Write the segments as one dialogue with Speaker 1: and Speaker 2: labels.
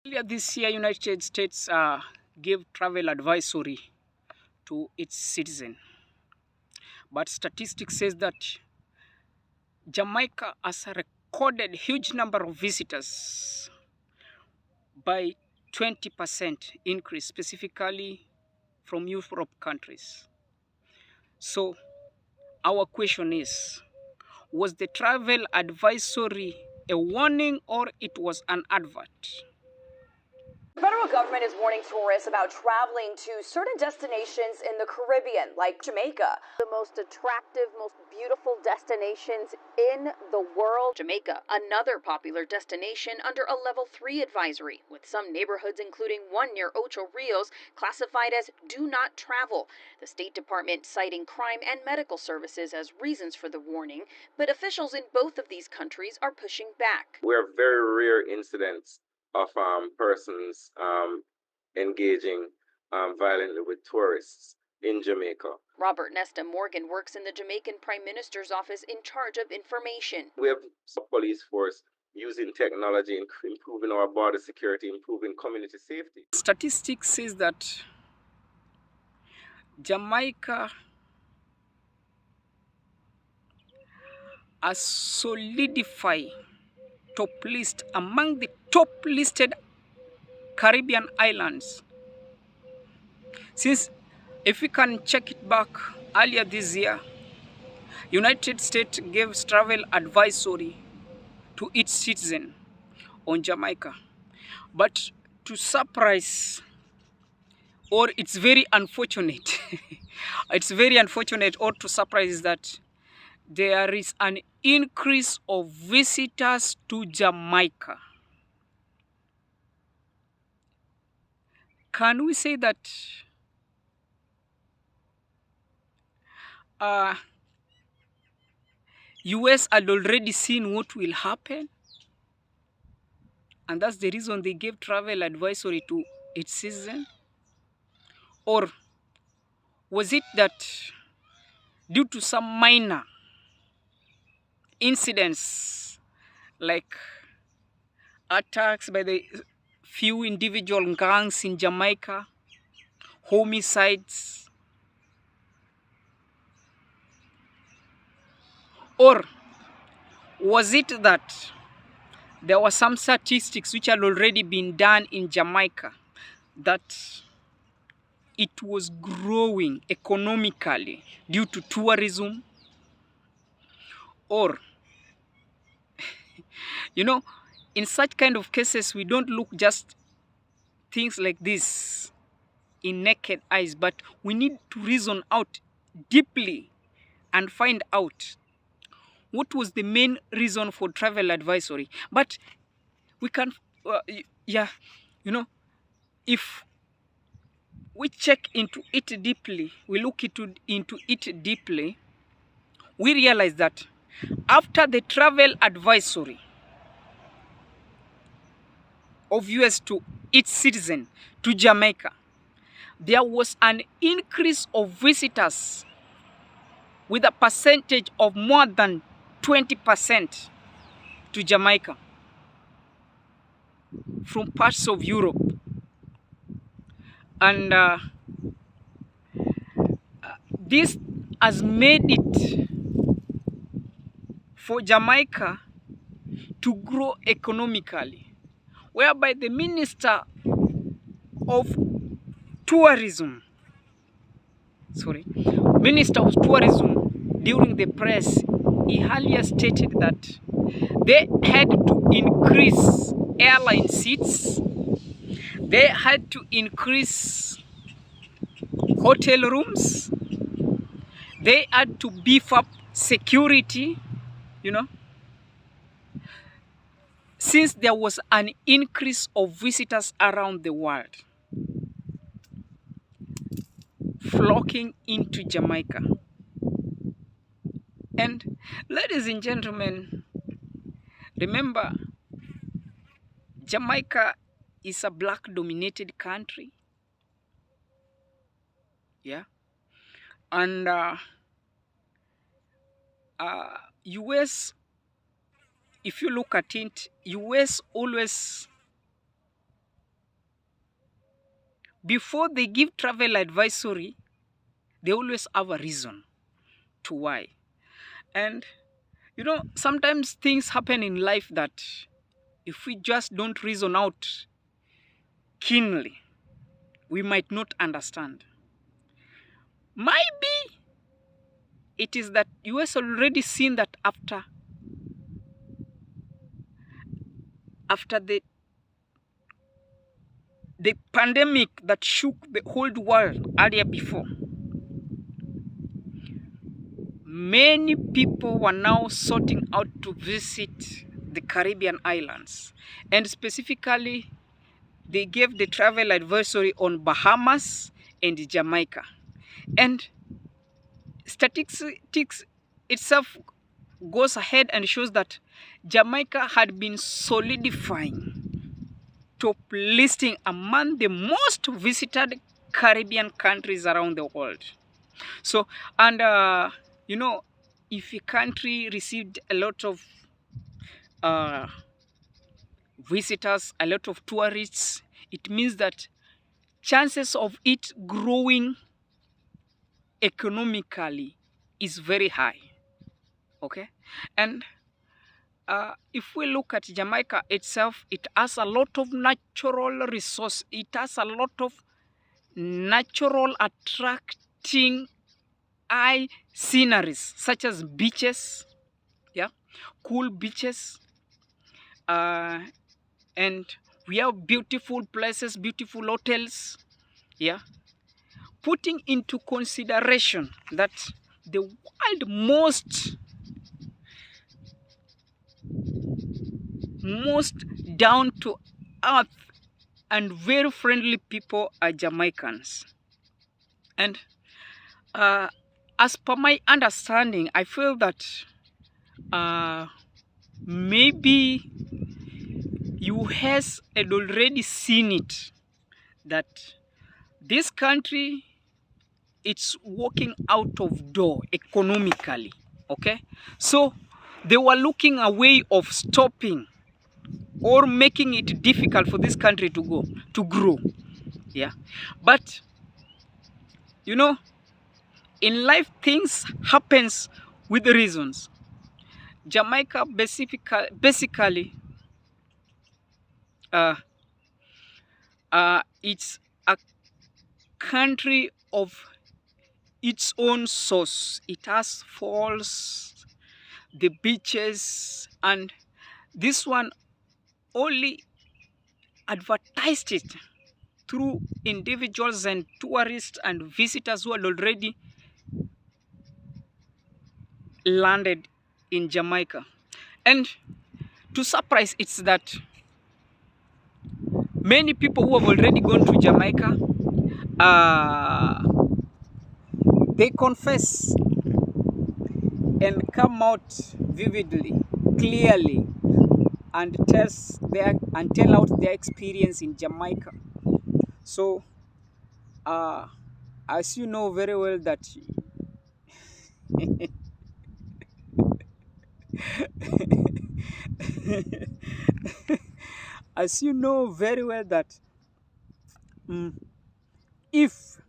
Speaker 1: Earlier this year, United States gave travel advisory to its citizens, but statistics says that Jamaica has recorded huge number of visitors by 20% increase, specifically from Europe countries. So our question is, was the travel advisory a warning or it was an advert?
Speaker 2: The federal government is warning tourists about traveling to certain destinations in the Caribbean, like Jamaica, the most attractive, most beautiful destinations in the world. Jamaica, another popular destination under a level 3 advisory, with some neighborhoods, including one near Ocho Rios, classified as do not travel. The State Department citing crime and medical services as reasons for the warning, but officials in both of these countries are pushing back.
Speaker 3: We're very rare incidents of persons engaging violently with tourists in Jamaica.
Speaker 2: Robert Nesta Morgan works in the Jamaican Prime Minister's office in charge of information.
Speaker 3: We have a police force using technology, improving our border security, improving community safety.
Speaker 1: Statistics says that Jamaica has solidified top list among the top listed Caribbean islands. Since if we can check it back earlier this year, United States gave travel advisory to its citizens on Jamaica. But to surprise, or it's very unfortunate, it's very unfortunate or to surprise is that there is an increase of visitors to Jamaica. Can we say that U.S. had already seen what will happen? And that's the reason they gave travel advisory to its citizens? Or was it that due to some minor incidents like attacks by the few individual gangs in Jamaica, homicides, or was it that there were some statistics which had already been done in Jamaica that it was growing economically due to tourism? Or, you know, in such kind of cases, we don't look just things like this in naked eyes, but we need to reason out deeply and find out what was the main reason for travel advisory. But we can, if we check into it deeply, we look into it deeply, we realize that after the travel advisory of US to its citizen to Jamaica, there was an increase of visitors with a percentage of more than 20% to Jamaica from parts of Europe. And this has made it for Jamaica to grow economically, whereby the Minister of Tourism, during the press, he earlier stated that they had to increase airline seats, they had to increase hotel rooms, they had to beef up security, since there was an increase of visitors around the world flocking into Jamaica. And ladies and gentlemen, remember, Jamaica is a black dominated country. Yeah. And US, if you look at it, US always before they give travel advisory, they always have a reason to why. And you know, sometimes things happen in life that if we just don't reason out keenly, we might not understand. Maybe it is that US already seen that after the pandemic that shook the whole world earlier before, many people were now sorting out to visit the Caribbean islands, and specifically they gave the travel advisory on Bahamas and Jamaica. And statistics itself goes ahead and shows that Jamaica had been solidifying top listing among the most visited Caribbean countries around the world. So, and you know, if a country received a lot of visitors, a lot of tourists, it means that chances of it growing economically is very high. Okay, and if we look at Jamaica itself, it has a lot of natural resource. It has a lot of natural attracting eye sceneries, such as beaches, yeah, cool beaches, and we have beautiful places, beautiful hotels, yeah. Putting into consideration that the world most down to earth and very friendly people are Jamaicans. And as per my understanding, I feel that maybe U.S. had already seen it, that this country, it's working out of door economically, okay? So they were looking a way of stopping or making it difficult for this country to grow, yeah. But you know, in life things happens with reasons. Jamaica basically it's a country of its own source. It has falls, the beaches, and this one only advertised it through individuals and tourists and visitors who had already landed in Jamaica. And to surprise, it's that many people who have already gone to Jamaica, they confess and come out vividly, clearly, and tell out their experience in Jamaica. So, as you know very well that as you know very well that if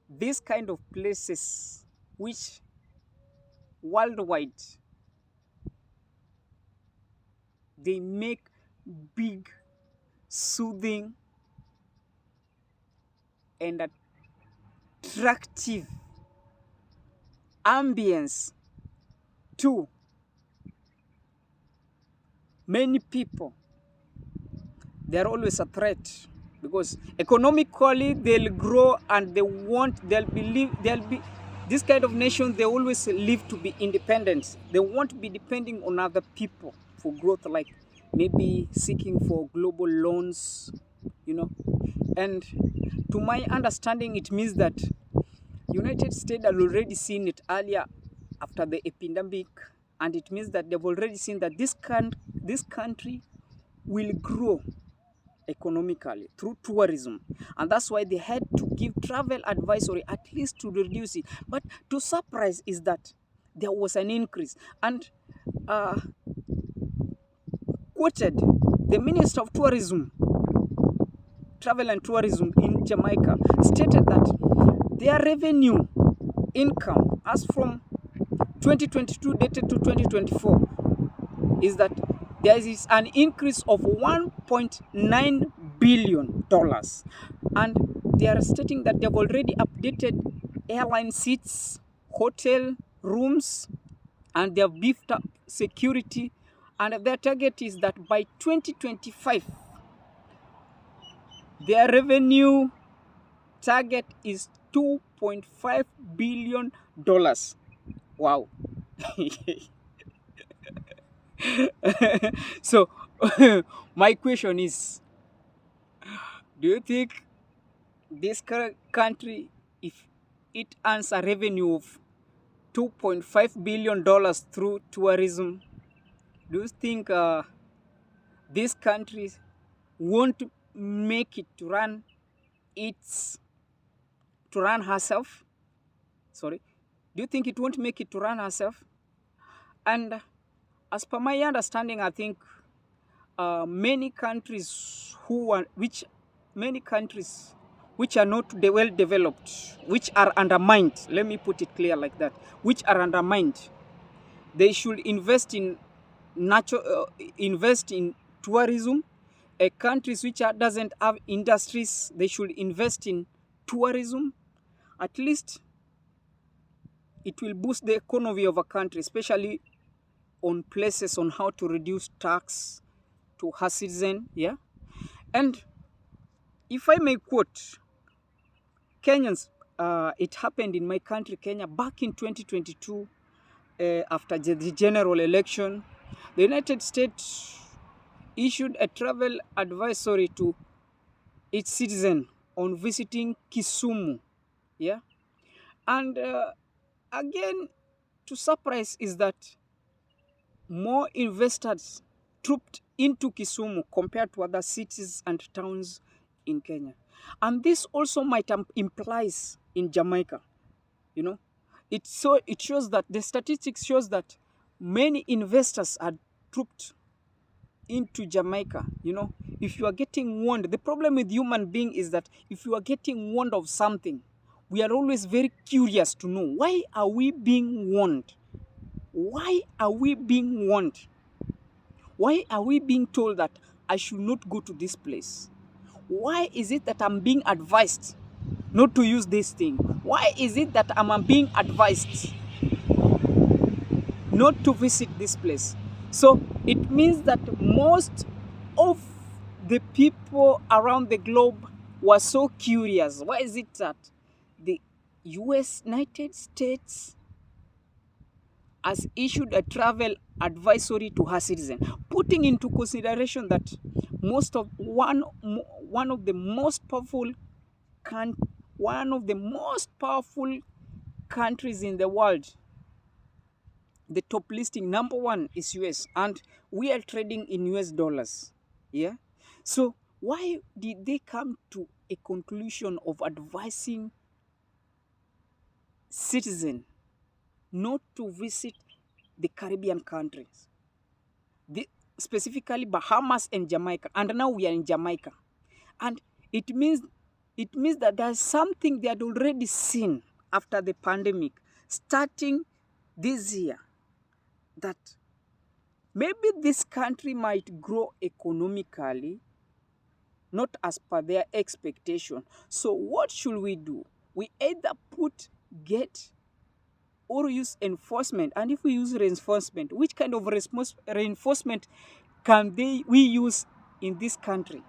Speaker 1: these kind of places which worldwide they make big, soothing, and attractive ambience to many people, they're always a threat, because economically they'll grow and they'll be this kind of nation, they always live to be independent. They won't be depending on other people for growth, like maybe seeking for global loans, you know. And to my understanding, it means that United States had already seen it earlier after the epidemic, and it means that they've already seen that this country will grow economically through tourism, and that's why they had to give travel advisory at least to reduce it. But to surprise is that there was an increase, and quoted the Minister of Tourism Travel and Tourism in Jamaica stated that their revenue income as from 2022 dated to 2024 is that there is an increase of $1.9 billion, and they are stating that they've already updated airline seats, hotel rooms, and they have beefed up security, and their target is that by 2025 their revenue target is $2.5 billion. Wow. So my question is, do you think this country, if it earns a revenue of $2.5 billion through tourism, do you think this country won't make it to run herself? Sorry, do you think it won't make it to run herself? And as per my understanding, I think many countries which are not well developed, which are undermined, let me put it clear like that, which are undermined, they should invest in tourism. Countries which doesn't have industries, they should invest in tourism. At least it will boost the economy of a country, especially on places on how to reduce tax to her citizen. Yeah. And if I may quote Kenyans, it happened in my country, Kenya, back in 2022, after the general election. The United States issued a travel advisory to its citizen on visiting Kisumu. Yeah. And again, to surprise is that more investors trooped into Kisumu compared to other cities and towns in Kenya. And this also might implies in Jamaica. You know, it shows that the statistics shows that many investors are trooped into Jamaica. You know, if you are getting warned, the problem with human being is that if you are getting warned of something, we are always very curious to know, why are we being warned? Why are we being warned? Why are we being told that I should not go to this place? Why is it that I'm being advised not to use this thing? Why is it that I'm being advised not to visit this place? So it means that most of the people around the globe were so curious. Why is it that the United States has issued a travel advisory to her citizens, putting into consideration that one of the most powerful countries in the world, the top listing number one is US, and we are trading in US dollars. Yeah. So why did they come to a conclusion of advising citizens not to visit the Caribbean countries, specifically Bahamas and Jamaica? And now we are in Jamaica, and it means that there's something they had already seen after the pandemic starting this year, that maybe this country might grow economically not as per their expectation. So what should we do? We either get or use enforcement. And if we use reinforcement, which kind of reinforcement can we use in this country?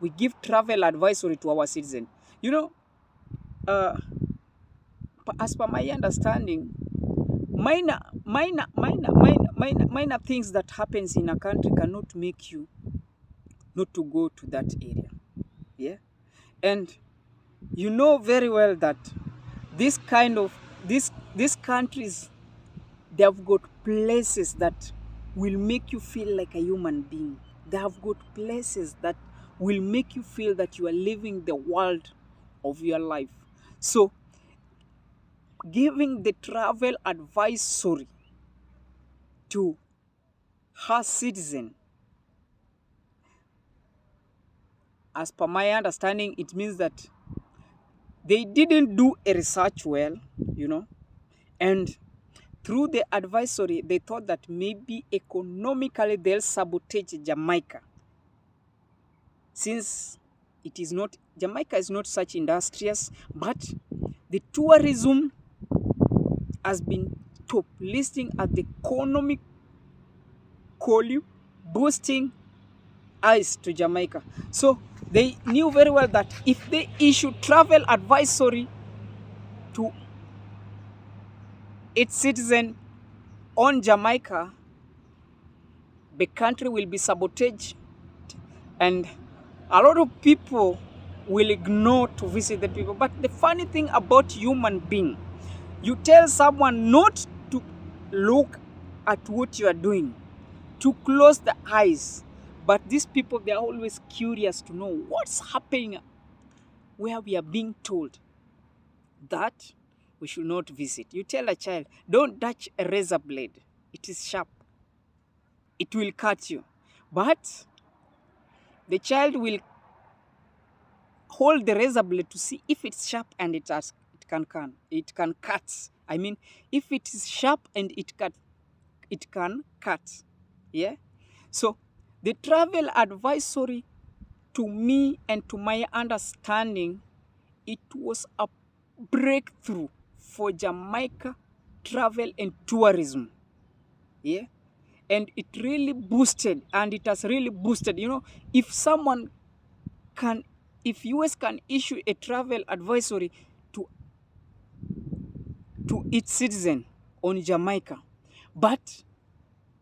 Speaker 1: We give travel advisory to our citizens. You know, as per my understanding, minor things that happens in a country cannot make you not to go to that area. Yeah. And you know very well that these countries, they have got places that will make you feel like a human being. They have got places that will make you feel that you are living the world of your life. So giving the travel advisory to her citizen, as per my understanding, it means that they didn't do a research well, you know, and through the advisory, they thought that maybe economically they'll sabotage Jamaica, since it is not, Jamaica is not such industrious, but the tourism has been top listing at the economic value, boosting eyes to Jamaica. So they knew very well that if they issue travel advisory to its citizen on Jamaica, the country will be sabotaged, and a lot of people will ignore to visit the people. But the funny thing about human being, you tell someone not to look at what you are doing, to close the eyes, but these people, they are always curious to know what's happening where we are being told that we should not visit. You tell a child, don't touch a razor blade, it is sharp, it will cut you. But the child will hold the razor blade to see if it's sharp and it can cut. I mean, if it is sharp and it can cut. Yeah. So the travel advisory, to me and to my understanding, it was a breakthrough for Jamaica travel and tourism. Yeah. And it really boosted, and it has really boosted, you know, if U.S. can issue a travel advisory to its citizen on Jamaica, but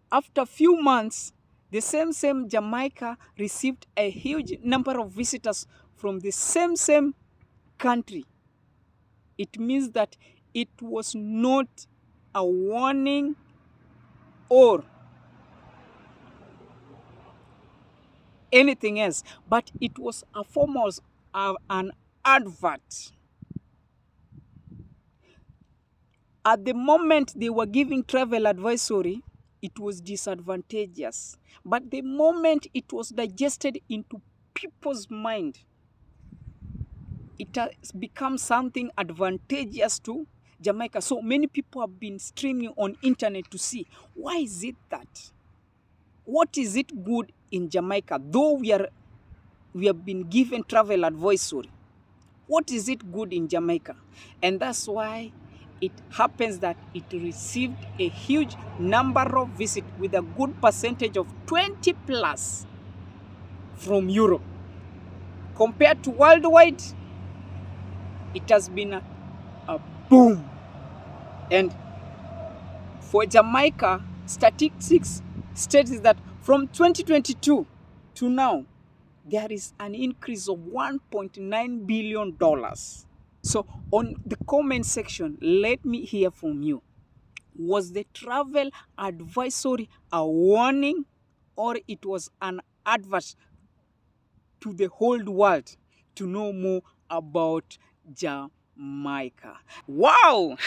Speaker 1: after a few months, the same Jamaica received a huge number of visitors from the same country, it means that it was not a warning or anything else, but it was a form of an advert. At the moment they were giving travel advisory, it was disadvantageous. But the moment it was digested into people's mind, it has become something advantageous to Jamaica. So many people have been streaming on internet to see, why is it that? What is it good in Jamaica? Though we have been given travel advisory, what is it good in Jamaica? And that's why it happens that it received a huge number of visits with a good percentage of 20 plus from Europe. Compared to worldwide, it has been a boom. And for Jamaica, statistics states that from 2022 to now, there is an increase of $1.9 billion. So on the comment section, let me hear from you. Was the travel advisory a warning, or it was an advert to the whole world to know more about Jamaica? Wow!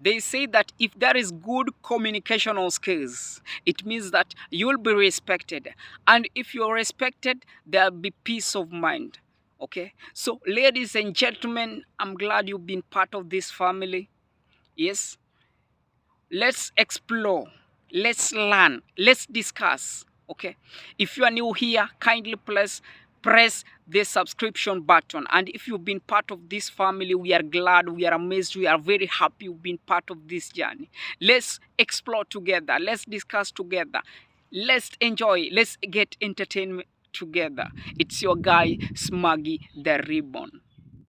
Speaker 1: They say that if there is good communicational skills, it means that you'll be respected. And if you're respected, there'll be peace of mind. Okay? So, ladies and gentlemen, I'm glad you've been part of this family. Yes? Let's explore. Let's learn. Let's discuss. Okay? If you are new here, kindly press the subscription button. And if you've been part of this family, we are glad, we are amazed, we are very happy you've been part of this journey. Let's explore together. Let's discuss together. Let's enjoy. Let's get entertainment together. It's your guy, Smuggy the Ribbon.